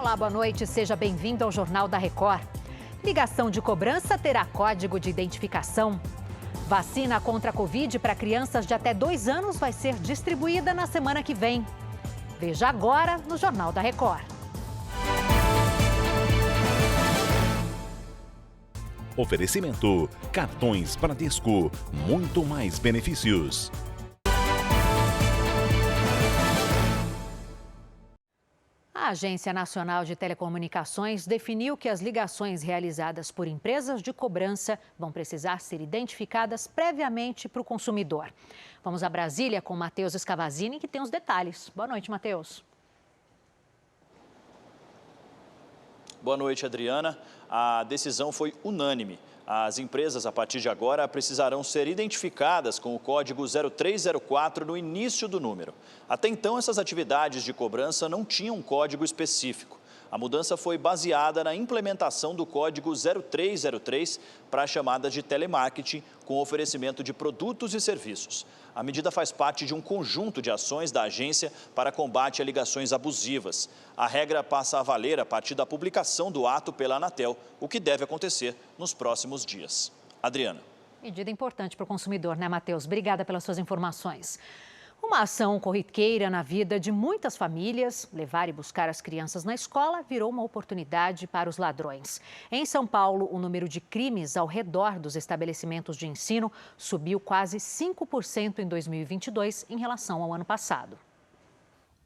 Olá, boa noite. Seja bem-vindo ao Jornal da Record. Ligação de cobrança terá código de identificação. Vacina contra a Covid para crianças de até 2 anos vai ser distribuída na semana que vem. Veja agora no Jornal da Record. Oferecimento: cartões Bradesco, muito mais benefícios. A Agência Nacional de Telecomunicações definiu que as ligações realizadas por empresas de cobrança vão precisar ser identificadas previamente para o consumidor. Vamos a Brasília com Matheus Scavazini, que tem os detalhes. Boa noite, Matheus. Boa noite, Adriana. A decisão foi unânime. As empresas, a partir de agora, precisarão ser identificadas com o código 0304 no início do número. Até então, essas atividades de cobrança não tinham um código específico. A mudança foi baseada na implementação do código 0303 para a chamada de telemarketing, com oferecimento de produtos e serviços. A medida faz parte de um conjunto de ações da agência para combate a ligações abusivas. A regra passa a valer a partir da publicação do ato pela Anatel, o que deve acontecer nos próximos dias. Adriana. Medida importante para o consumidor, né, Matheus? Obrigada pelas suas informações. Uma ação corriqueira na vida de muitas famílias, levar e buscar as crianças na escola virou uma oportunidade para os ladrões. Em São Paulo, o número de crimes ao redor dos estabelecimentos de ensino subiu quase 5% em 2022 em relação ao ano passado.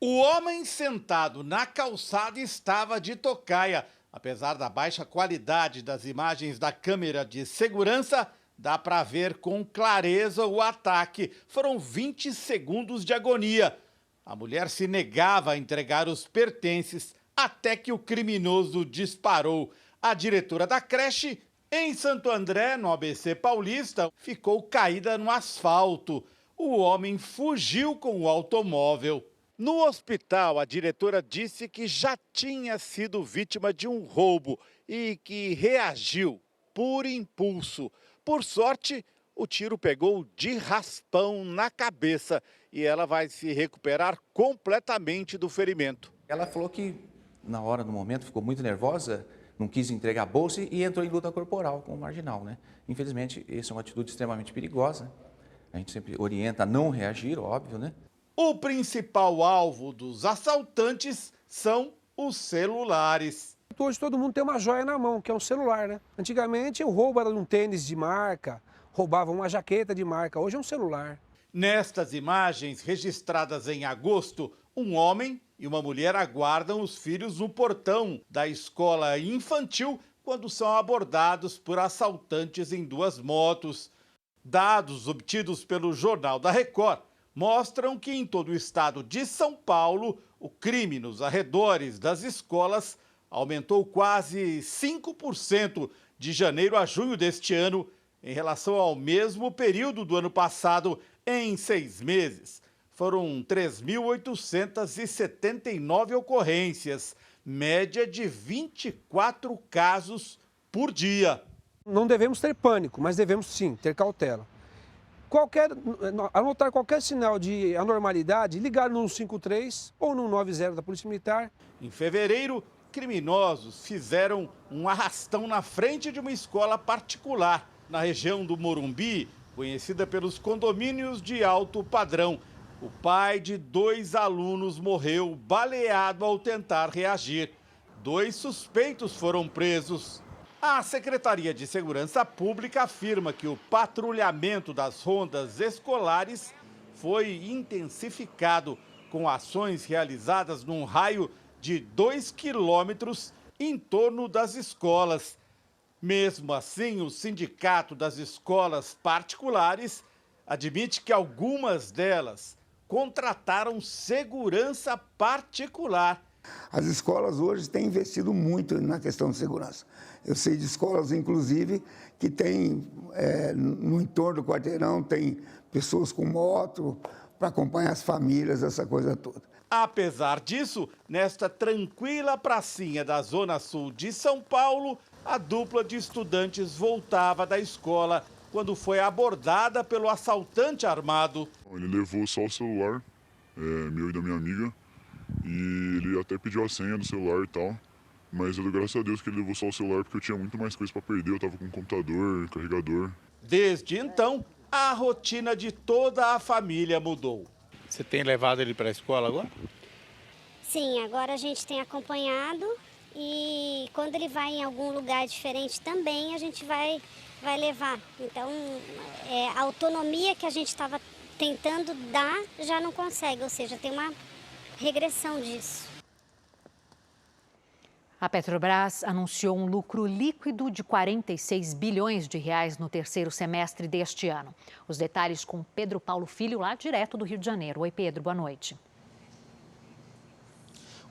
O homem sentado na calçada estava de tocaia. Apesar da baixa qualidade das imagens da câmera de segurança, dá para ver com clareza o ataque. Foram 20 segundos de agonia. A mulher se negava a entregar os pertences até que o criminoso disparou. A diretora da creche, em Santo André, no ABC Paulista, ficou caída no asfalto. O homem fugiu com o automóvel. No hospital, a diretora disse que já tinha sido vítima de um roubo e que reagiu por impulso. Por sorte, o tiro pegou de raspão na cabeça e ela vai se recuperar completamente do ferimento. Ela falou que, na hora, no momento, ficou muito nervosa, não quis entregar a bolsa e entrou em luta corporal com o marginal, né? Infelizmente, essa é uma atitude extremamente perigosa. A gente sempre orienta a não reagir, óbvio, né? O principal alvo dos assaltantes são os celulares. Hoje todo mundo tem uma joia na mão, que é um celular, né? Antigamente o roubo era um tênis de marca, roubavam uma jaqueta de marca, hoje é um celular. Nestas imagens registradas em agosto, um homem e uma mulher aguardam os filhos no portão da escola infantil quando são abordados por assaltantes em 2 motos. Dados obtidos pelo Jornal da Record mostram que em todo o estado de São Paulo, o crime nos arredores das escolas aumentou quase 5% de janeiro a junho deste ano, em relação ao mesmo período do ano passado, em 6 meses. Foram 3.879 ocorrências, média de 24 casos por dia. Não devemos ter pânico, mas devemos sim ter cautela. Anotar qualquer sinal de anormalidade, ligar no 153 ou no 90 da Polícia Militar. Em fevereiro, criminosos fizeram um arrastão na frente de uma escola particular, na região do Morumbi, conhecida pelos condomínios de alto padrão. O pai de 2 alunos morreu baleado ao tentar reagir. 2 suspeitos foram presos. A Secretaria de Segurança Pública afirma que o patrulhamento das rondas escolares foi intensificado, com ações realizadas num raio de 2 quilômetros em torno das escolas. Mesmo assim, o Sindicato das Escolas Particulares admite que algumas delas contrataram segurança particular. As escolas hoje têm investido muito na questão de segurança. Eu sei de escolas, inclusive, que tem, no entorno do quarteirão, tem pessoas com moto para acompanhar as famílias, essa coisa toda. Apesar disso, nesta tranquila pracinha da Zona Sul de São Paulo, a dupla de estudantes voltava da escola quando foi abordada pelo assaltante armado. Ele levou só o celular, meu e da minha amiga, e ele até pediu a senha do celular e tal. Mas eu dou graças a Deus que ele levou só o celular, porque eu tinha muito mais coisa para perder. Eu tava com computador, carregador. Desde então, a rotina de toda a família mudou. Você tem levado ele para a escola agora? Sim, agora a gente tem acompanhado e quando ele vai em algum lugar diferente também a gente vai levar. Então, a autonomia que a gente estava tentando dar já não consegue, ou seja, tem uma regressão disso. A Petrobras anunciou um lucro líquido de 46 bilhões de reais no terceiro semestre deste ano. Os detalhes com Pedro Paulo Filho, lá direto do Rio de Janeiro. Oi, Pedro, boa noite.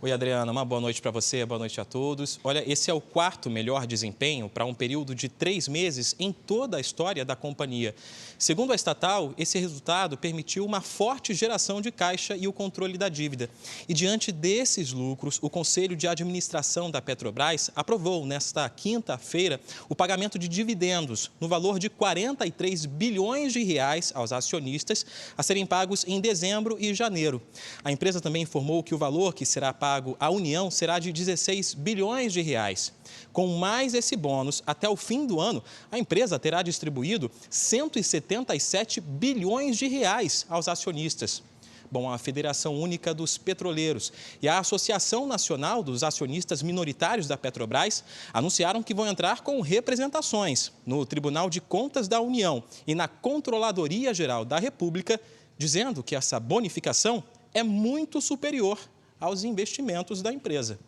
Oi, Adriana, uma boa noite para você, boa noite a todos. Olha, esse é o quarto melhor desempenho para um período de 3 meses em toda a história da companhia. Segundo a estatal, esse resultado permitiu uma forte geração de caixa e o controle da dívida. E diante desses lucros, o Conselho de Administração da Petrobras aprovou nesta quinta-feira o pagamento de dividendos no valor de 43 bilhões de reais aos acionistas a serem pagos em dezembro e janeiro. A empresa também informou que o valor que será pago à União será de 16 bilhões de reais. Com mais esse bônus, até o fim do ano, a empresa terá distribuído 177 bilhões de reais aos acionistas. Bom, a Federação Única dos Petroleiros e a Associação Nacional dos Acionistas Minoritários da Petrobras anunciaram que vão entrar com representações no Tribunal de Contas da União e na Controladoria Geral da República, dizendo que essa bonificação é muito superior aos investimentos da empresa.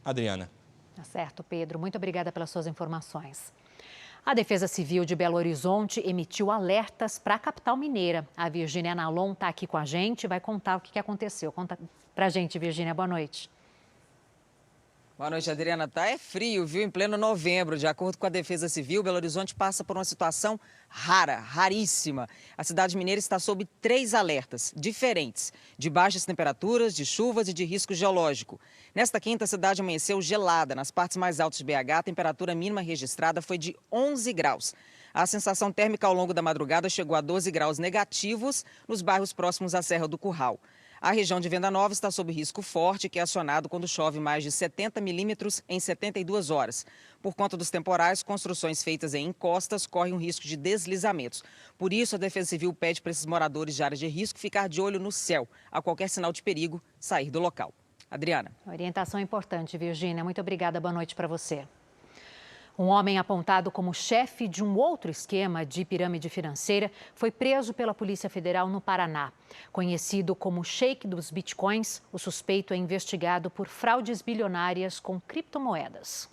Adriana. Tá certo, Pedro. Muito obrigada pelas suas informações. A Defesa Civil de Belo Horizonte emitiu alertas para a capital mineira. A Virgínia Nalon está aqui com a gente e vai contar o que aconteceu. Conta para a gente, Virgínia. Boa noite. Boa noite, Adriana. Tá frio, viu? Em pleno novembro. De acordo com a Defesa Civil, Belo Horizonte passa por uma situação raríssima. A cidade mineira está sob 3 alertas diferentes, de baixas temperaturas, de chuvas e de risco geológico. Nesta quinta, a cidade amanheceu gelada. Nas partes mais altas de BH, a temperatura mínima registrada foi de 11 graus. A sensação térmica ao longo da madrugada chegou a 12 graus negativos nos bairros próximos à Serra do Curral. A região de Venda Nova está sob risco forte, que é acionado quando chove mais de 70 milímetros em 72 horas. Por conta dos temporais, construções feitas em encostas correm um risco de deslizamentos. Por isso, a Defesa Civil pede para esses moradores de áreas de risco ficar de olho no céu. A qualquer sinal de perigo, sair do local. Adriana. Orientação importante, Virgínia. Muito obrigada. Boa noite para você. Um homem apontado como chefe de um outro esquema de pirâmide financeira foi preso pela Polícia Federal no Paraná. Conhecido como Sheik dos Bitcoins, o suspeito é investigado por fraudes bilionárias com criptomoedas.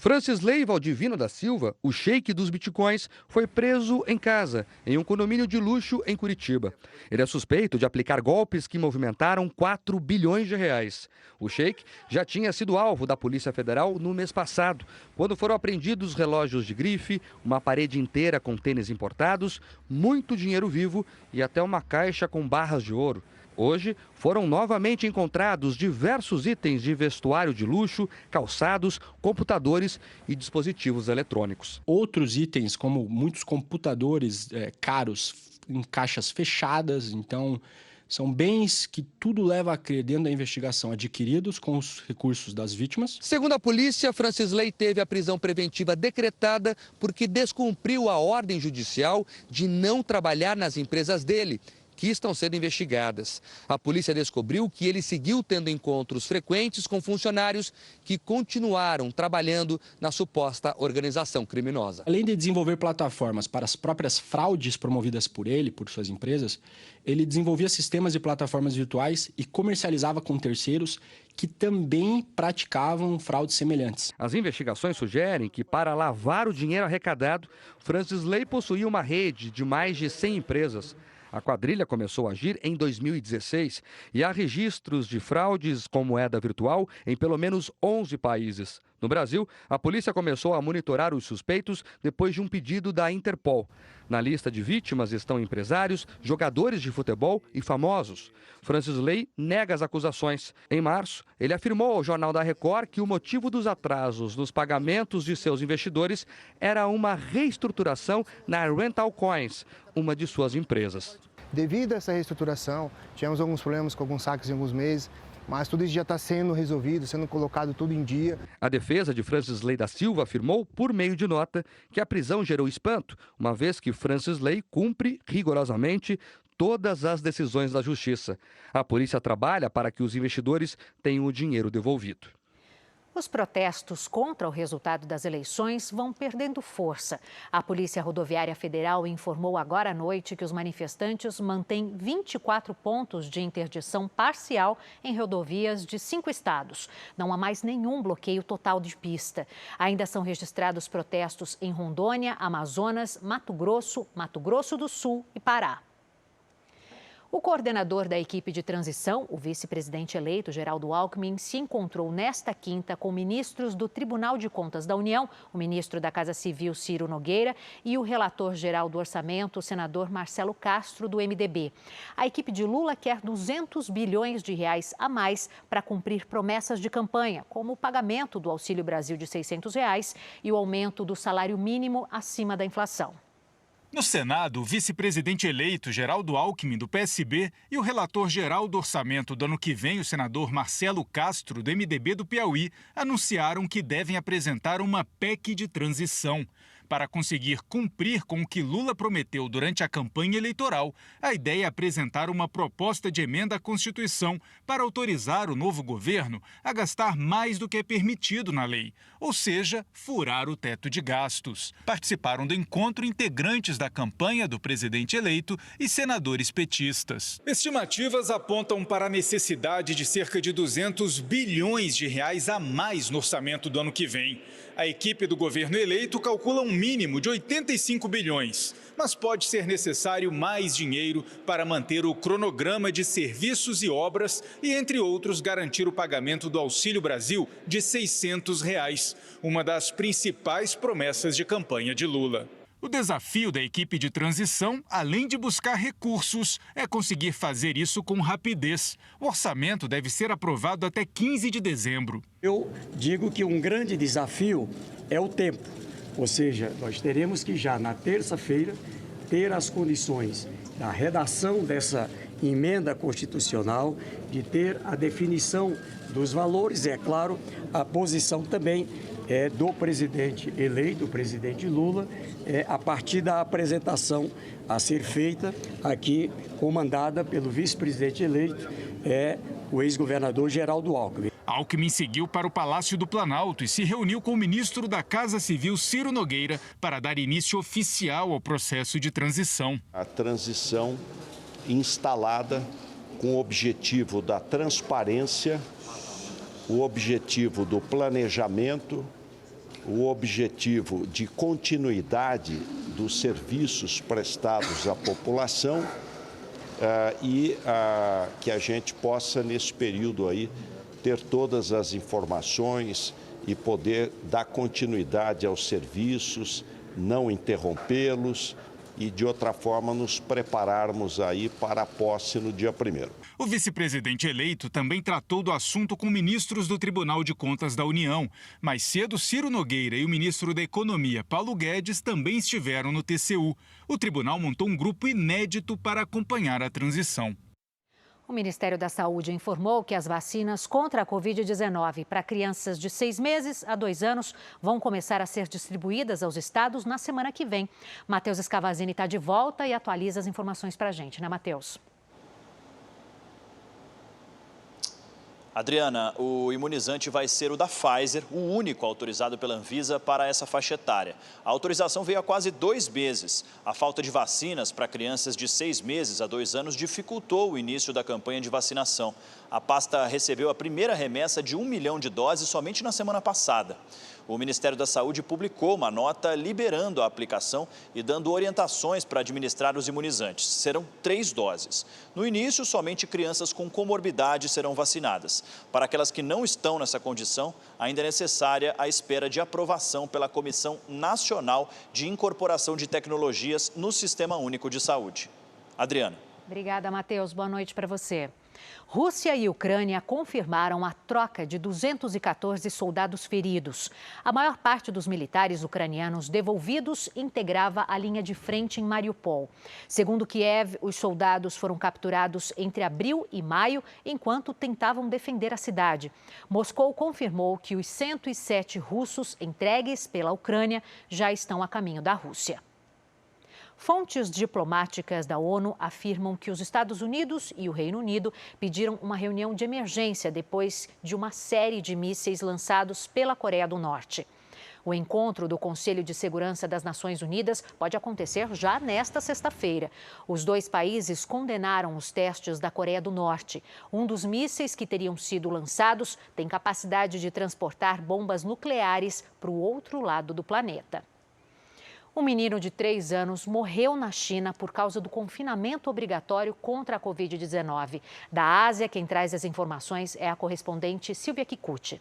Francisley Valdivino da Silva, o sheik dos bitcoins, foi preso em casa, em um condomínio de luxo em Curitiba. Ele é suspeito de aplicar golpes que movimentaram 4 bilhões de reais. O sheik já tinha sido alvo da Polícia Federal no mês passado, quando foram apreendidos relógios de grife, uma parede inteira com tênis importados, muito dinheiro vivo e até uma caixa com barras de ouro. Hoje, foram novamente encontrados diversos itens de vestuário de luxo, calçados, computadores e dispositivos eletrônicos. Outros itens, como muitos computadores caros em caixas fechadas, então são bens que tudo leva a crer dentro da investigação, adquiridos com os recursos das vítimas. Segundo a polícia, Francisley teve a prisão preventiva decretada porque descumpriu a ordem judicial de não trabalhar nas empresas dele, que estão sendo investigadas. A polícia descobriu que ele seguiu tendo encontros frequentes com funcionários que continuaram trabalhando na suposta organização criminosa. Além de desenvolver plataformas para as próprias fraudes promovidas por ele, por suas empresas, ele desenvolvia sistemas e plataformas virtuais e comercializava com terceiros que também praticavam fraudes semelhantes. As investigações sugerem que, para lavar o dinheiro arrecadado, Francisley possuía uma rede de mais de 100 empresas. A quadrilha começou a agir em 2016 e há registros de fraudes com moeda virtual em pelo menos 11 países. No Brasil, a polícia começou a monitorar os suspeitos depois de um pedido da Interpol. Na lista de vítimas estão empresários, jogadores de futebol e famosos. Francisley nega as acusações. Em março, ele afirmou ao Jornal da Record que o motivo dos atrasos nos pagamentos de seus investidores era uma reestruturação na Rental Coins, uma de suas empresas. Devido a essa reestruturação, tivemos alguns problemas com alguns saques em alguns meses, mas tudo isso já está sendo resolvido, sendo colocado tudo em dia. A defesa de Francisley da Silva afirmou, por meio de nota, que a prisão gerou espanto, uma vez que Francisley cumpre rigorosamente todas as decisões da Justiça. A polícia trabalha para que os investidores tenham o dinheiro devolvido. Os protestos contra o resultado das eleições vão perdendo força. A Polícia Rodoviária Federal informou agora à noite que os manifestantes mantêm 24 pontos de interdição parcial em rodovias de 5 estados. Não há mais nenhum bloqueio total de pista. Ainda são registrados protestos em Rondônia, Amazonas, Mato Grosso do Sul e Pará. O coordenador da equipe de transição, o vice-presidente eleito Geraldo Alckmin, se encontrou nesta quinta com ministros do Tribunal de Contas da União, o ministro da Casa Civil Ciro Nogueira e o relator-geral do orçamento, o senador Marcelo Castro, do MDB. A equipe de Lula quer 200 bilhões de reais a mais para cumprir promessas de campanha, como o pagamento do Auxílio Brasil de R$ 600 e o aumento do salário mínimo acima da inflação. No Senado, o vice-presidente eleito Geraldo Alckmin, do PSB, e o relator-geral do orçamento do ano que vem, o senador Marcelo Castro, do MDB do Piauí, anunciaram que devem apresentar uma PEC de transição. Para conseguir cumprir com o que Lula prometeu durante a campanha eleitoral, a ideia é apresentar uma proposta de emenda à Constituição para autorizar o novo governo a gastar mais do que é permitido na lei, ou seja, furar o teto de gastos. Participaram do encontro integrantes da campanha do presidente eleito e senadores petistas. Estimativas apontam para a necessidade de cerca de 200 bilhões de reais a mais no orçamento do ano que vem. A equipe do governo eleito calcula um mínimo de 85 bilhões, mas pode ser necessário mais dinheiro para manter o cronograma de serviços e obras e, entre outros, garantir o pagamento do Auxílio Brasil de R$ 600, uma das principais promessas de campanha de Lula. O desafio da equipe de transição, além de buscar recursos, é conseguir fazer isso com rapidez. O orçamento deve ser aprovado até 15 de dezembro. Eu digo que um grande desafio é o tempo, ou seja, nós teremos que já na terça-feira ter as condições da redação dessa emenda constitucional, de ter a definição dos valores e, é claro, a posição também do presidente eleito, o presidente Lula, a partir da apresentação a ser feita aqui, comandada pelo vice-presidente eleito, o ex-governador Geraldo Alckmin. Alckmin seguiu para o Palácio do Planalto e se reuniu com o ministro da Casa Civil, Ciro Nogueira, para dar início oficial ao processo de transição. A transição instalada com o objetivo da transparência, o objetivo do planejamento, o objetivo de continuidade dos serviços prestados à população e que a gente possa, nesse período aí, ter todas as informações e poder dar continuidade aos serviços, não interrompê-los e, de outra forma, nos prepararmos aí para a posse no dia 1º. O vice-presidente eleito também tratou do assunto com ministros do Tribunal de Contas da União. Mais cedo, Ciro Nogueira e o ministro da Economia, Paulo Guedes, também estiveram no TCU. O tribunal montou um grupo inédito para acompanhar a transição. O Ministério da Saúde informou que as vacinas contra a Covid-19 para crianças de 6 meses a 2 anos vão começar a ser distribuídas aos estados na semana que vem. Matheus Escavazini está de volta e atualiza as informações para a gente, né, Matheus? Adriana, o imunizante vai ser o da Pfizer, o único autorizado pela Anvisa para essa faixa etária. A autorização veio há quase 2 meses. A falta de vacinas para crianças de 6 meses a 2 anos dificultou o início da campanha de vacinação. A pasta recebeu a primeira remessa de 1 milhão de doses somente na semana passada. O Ministério da Saúde publicou uma nota liberando a aplicação e dando orientações para administrar os imunizantes. Serão 3 doses. No início, somente crianças com comorbidade serão vacinadas. Para aquelas que não estão nessa condição, ainda é necessária a espera de aprovação pela Comissão Nacional de Incorporação de Tecnologias no Sistema Único de Saúde. Adriana. Obrigada, Matheus. Boa noite para você. Rússia e Ucrânia confirmaram a troca de 214 soldados feridos. A maior parte dos militares ucranianos devolvidos integrava a linha de frente em Mariupol. Segundo Kiev, os soldados foram capturados entre abril e maio, enquanto tentavam defender a cidade. Moscou confirmou que os 107 russos entregues pela Ucrânia já estão a caminho da Rússia. Fontes diplomáticas da ONU afirmam que os Estados Unidos e o Reino Unido pediram uma reunião de emergência depois de uma série de mísseis lançados pela Coreia do Norte. O encontro do Conselho de Segurança das Nações Unidas pode acontecer já nesta sexta-feira. Os dois países condenaram os testes da Coreia do Norte. Um dos mísseis que teriam sido lançados tem capacidade de transportar bombas nucleares para o outro lado do planeta. Um menino de 3 anos morreu na China por causa do confinamento obrigatório contra a Covid-19. Da Ásia, quem traz as informações é a correspondente Silvia Kikuchi.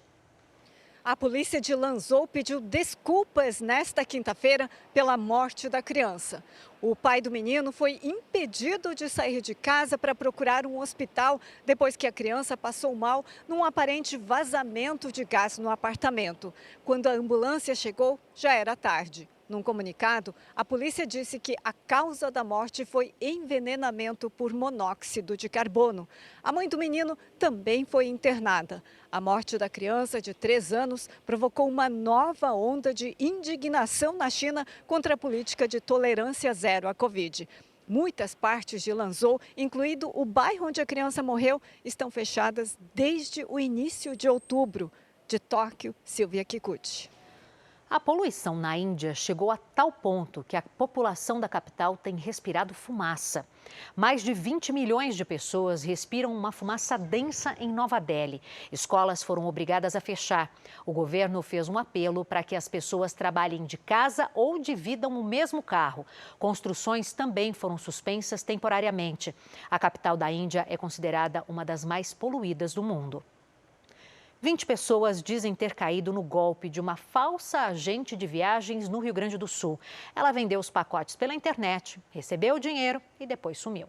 A polícia de Lanzhou pediu desculpas nesta quinta-feira pela morte da criança. O pai do menino foi impedido de sair de casa para procurar um hospital depois que a criança passou mal num aparente vazamento de gás no apartamento. Quando a ambulância chegou, já era tarde. Num comunicado, a polícia disse que a causa da morte foi envenenamento por monóxido de carbono. A mãe do menino também foi internada. A morte da criança de 3 anos provocou uma nova onda de indignação na China contra a política de tolerância zero à Covid. Muitas partes de Lanzhou, incluído o bairro onde a criança morreu, estão fechadas desde o início de outubro. De Tóquio, Silvia Kikuchi. A poluição na Índia chegou a tal ponto que a população da capital tem respirado fumaça. Mais de 20 milhões de pessoas respiram uma fumaça densa em Nova Delhi. Escolas foram obrigadas a fechar. O governo fez um apelo para que as pessoas trabalhem de casa ou dividam o mesmo carro. Construções também foram suspensas temporariamente. A capital da Índia é considerada uma das mais poluídas do mundo. 20 pessoas dizem ter caído no golpe de uma falsa agente de viagens no Rio Grande do Sul. Ela vendeu os pacotes pela internet, recebeu o dinheiro e depois sumiu.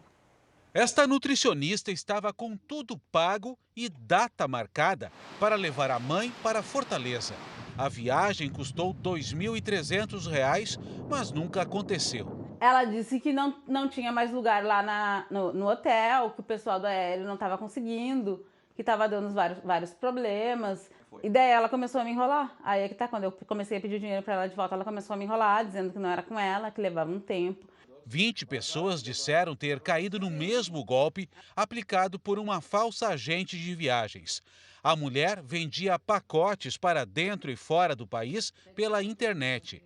Esta nutricionista estava com tudo pago e data marcada para levar a mãe para Fortaleza. A viagem custou R$ 2.300, mas nunca aconteceu. Ela disse que não tinha mais lugar lá no hotel, que o pessoal do aéreo não estava conseguindo, que estava dando vários problemas. E daí ela começou a me enrolar. Aí é que tá, quando eu comecei a pedir o dinheiro para ela de volta, ela começou a me enrolar, dizendo que não era com ela, que levava um tempo. 20 pessoas disseram ter caído no mesmo golpe aplicado por uma falsa agente de viagens. A mulher vendia pacotes para dentro e fora do país pela internet.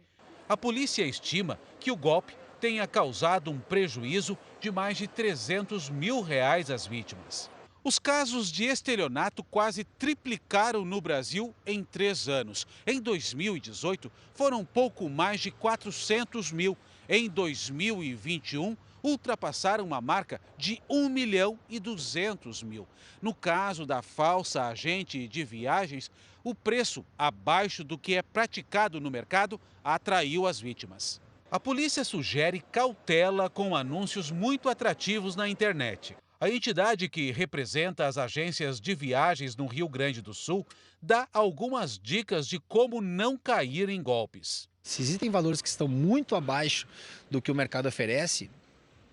A polícia estima que o golpe tenha causado um prejuízo de mais de R$ 300 mil às vítimas. Os casos de estelionato quase triplicaram no Brasil em 3 anos. Em 2018, foram pouco mais de 400 mil. Em 2021, ultrapassaram a marca de 1.200.000. No caso da falsa agente de viagens, o preço abaixo do que é praticado no mercado atraiu as vítimas. A polícia sugere cautela com anúncios muito atrativos na internet. A entidade que representa as agências de viagens no Rio Grande do Sul dá algumas dicas de como não cair em golpes. Se existem valores que estão muito abaixo do que o mercado oferece,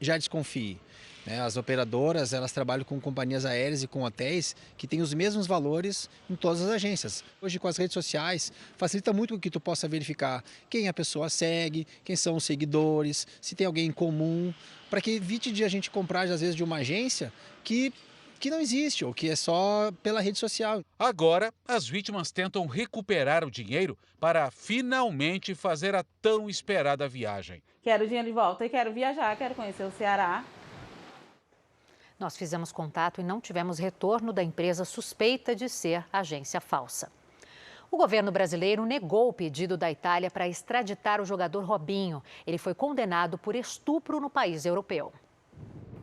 já desconfie. As operadoras, elas trabalham com companhias aéreas e com hotéis que têm os mesmos valores em todas as agências. Hoje, com as redes sociais, facilita muito que tu possa verificar quem a pessoa segue, quem são os seguidores, se tem alguém em comum, para que evite de a gente comprar, às vezes, de uma agência que não existe ou que é só pela rede social. Agora, as vítimas tentam recuperar o dinheiro para finalmente fazer a tão esperada viagem. Quero o dinheiro de volta e quero viajar, quero conhecer o Ceará. Nós fizemos contato e não tivemos retorno da empresa suspeita de ser agência falsa. O governo brasileiro negou o pedido da Itália para extraditar o jogador Robinho. Ele foi condenado por estupro no país europeu.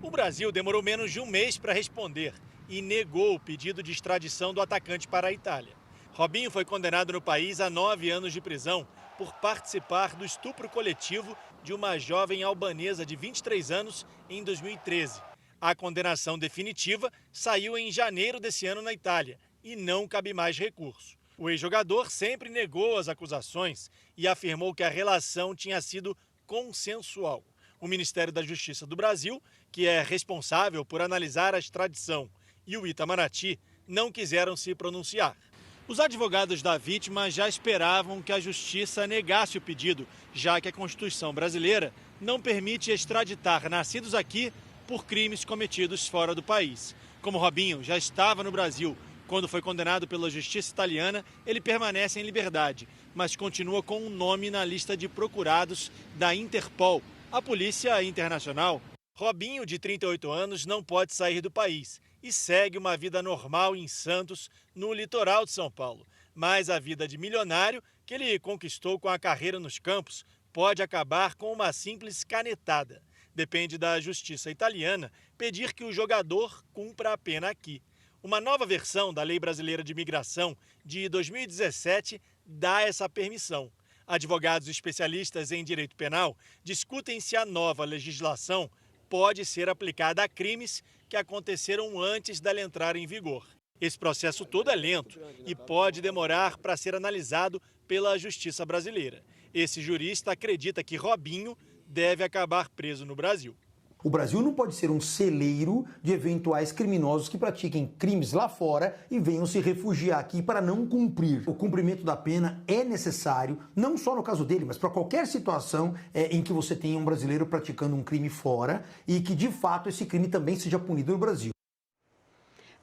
O Brasil demorou menos de um mês para responder e negou o pedido de extradição do atacante para a Itália. Robinho foi condenado no país a 9 anos de prisão por participar do estupro coletivo de uma jovem albanesa de 23 anos em 2013. A condenação definitiva saiu em janeiro desse ano na Itália e não cabe mais recurso. O ex-jogador sempre negou as acusações e afirmou que a relação tinha sido consensual. O Ministério da Justiça do Brasil, que é responsável por analisar a extradição, e o Itamaraty não quiseram se pronunciar. Os advogados da vítima já esperavam que a Justiça negasse o pedido, já que a Constituição brasileira não permite extraditar nascidos aqui por crimes cometidos fora do país. Como Robinho já estava no Brasil quando foi condenado pela Justiça italiana, ele permanece em liberdade, mas continua com um nome na lista de procurados da Interpol, a Polícia Internacional. Robinho, de 38 anos, não pode sair do país e segue uma vida normal em Santos, no litoral de São Paulo. Mas a vida de milionário que ele conquistou com a carreira nos campos pode acabar com uma simples canetada. Depende da justiça italiana pedir que o jogador cumpra a pena aqui. Uma nova versão da Lei Brasileira de Imigração de 2017 dá essa permissão. Advogados especialistas em direito penal discutem se a nova legislação pode ser aplicada a crimes que aconteceram antes dela entrar em vigor. Esse processo todo é lento e pode demorar para ser analisado pela Justiça brasileira. Esse jurista acredita que Robinho deve acabar preso no Brasil. O Brasil não pode ser um celeiro de eventuais criminosos que pratiquem crimes lá fora e venham se refugiar aqui para não cumprir. O cumprimento da pena é necessário, não só no caso dele, mas para qualquer situação em que você tenha um brasileiro praticando um crime fora e que, de fato, esse crime também seja punido no Brasil.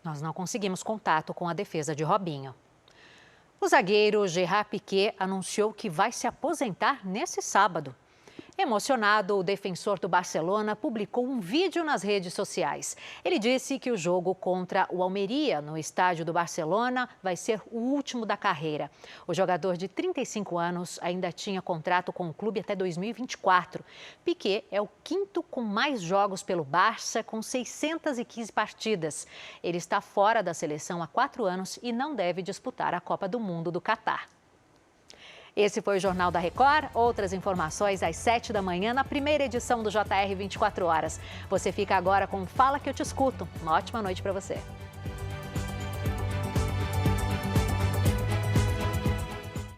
Nós não conseguimos contato com a defesa de Robinho. O zagueiro Gerard Piqué anunciou que vai se aposentar nesse sábado. Emocionado, o defensor do Barcelona publicou um vídeo nas redes sociais. Ele disse que o jogo contra o Almeria, no estádio do Barcelona, vai ser o último da carreira. O jogador de 35 anos ainda tinha contrato com o clube até 2024. Piqué é o quinto com mais jogos pelo Barça, com 615 partidas. Ele está fora da seleção há 4 anos e não deve disputar a Copa do Mundo do Catar. Esse foi o Jornal da Record. Outras informações às 7 da manhã na primeira edição do JR 24 Horas. Você fica agora com Fala que eu te escuto. Uma ótima noite para você.